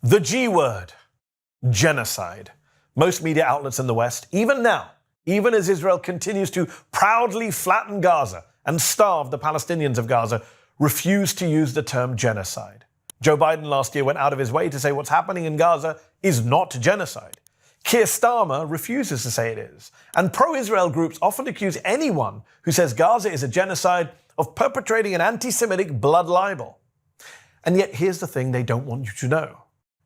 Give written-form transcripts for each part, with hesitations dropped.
The G word, genocide. Most media outlets in the West, even now, even as Israel continues to proudly flatten Gaza and starve the Palestinians of Gaza, refuse to use the term genocide. Joe Biden last year went out of his way to say what's happening in Gaza is not genocide. Keir Starmer refuses to say it is. And pro-Israel groups often accuse anyone who says Gaza is a genocide of perpetrating an anti-Semitic blood libel. And yet here's the thing they don't want you to know.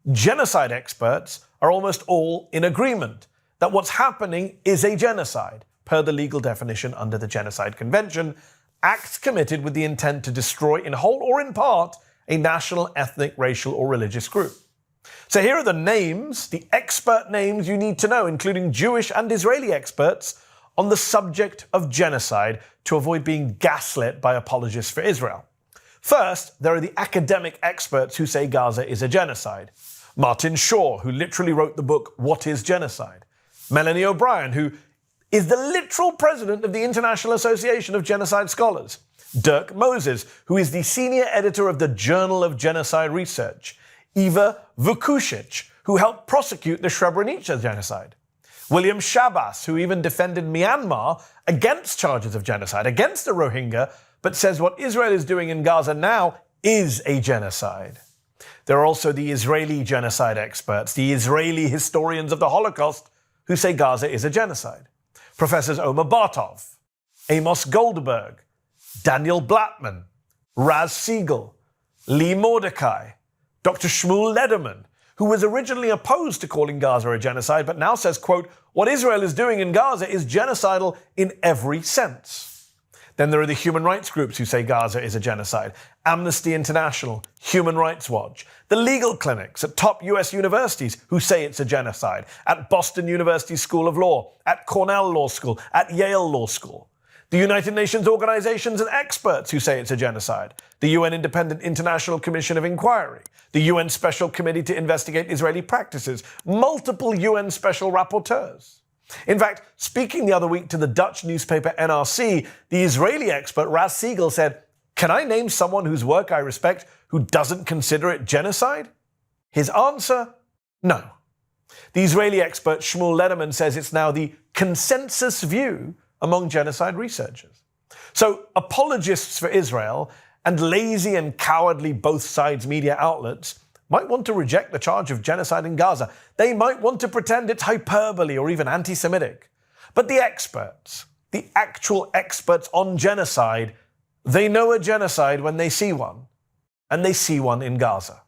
Genocide experts are almost all in agreement that what's happening is a genocide, per the legal definition under the Genocide Convention, acts committed with the intent to destroy in whole or in part a national, ethnic, racial, or religious group. So here are the names, the expert names you need to know, including Jewish and Israeli experts, on the subject of genocide to avoid being gaslit by apologists for Israel. First, there are the academic experts who say Gaza is a genocide. Martin Shaw, who literally wrote the book What is Genocide? Melanie O'Brien, who is the literal president of the International Association of Genocide Scholars. Dirk Moses, who is the senior editor of the Journal of Genocide Research. Eva Vukušić, who helped prosecute the Srebrenica genocide. William Shabas, who even defended Myanmar against charges of genocide, against the Rohingya, but says what Israel is doing in Gaza now is a genocide. There are also the Israeli genocide experts, the Israeli historians of the Holocaust, who say Gaza is a genocide. Professors Omer Bartov, Amos Goldberg, Daniel Blattman, Raz Siegel, Lee Mordecai, Dr. Shmuel Lederman, who was originally opposed to calling Gaza a genocide, but now says, quote, what Israel is doing in Gaza is genocidal in every sense. Then there are the human rights groups who say Gaza is a genocide. Amnesty International, Human Rights Watch, the legal clinics at top US universities who say it's a genocide, at Boston University School of Law, at Cornell Law School, at Yale Law School. The United Nations organizations and experts who say it's a genocide. The UN Independent International Commission of Inquiry. The UN Special Committee to investigate Israeli practices. Multiple UN special rapporteurs. In fact, speaking the other week to the Dutch newspaper NRC, the Israeli expert Raz Siegel said, can I name someone whose work I respect who doesn't consider it genocide? His answer, no. The Israeli expert Shmuel Lederman says it's now the consensus view among genocide researchers. So apologists for Israel and lazy and cowardly both sides media outlets might want to reject the charge of genocide in Gaza. They might want to pretend it's hyperbole or even anti-Semitic. But the experts, the actual experts on genocide, they know a genocide when they see one. And they see one in Gaza.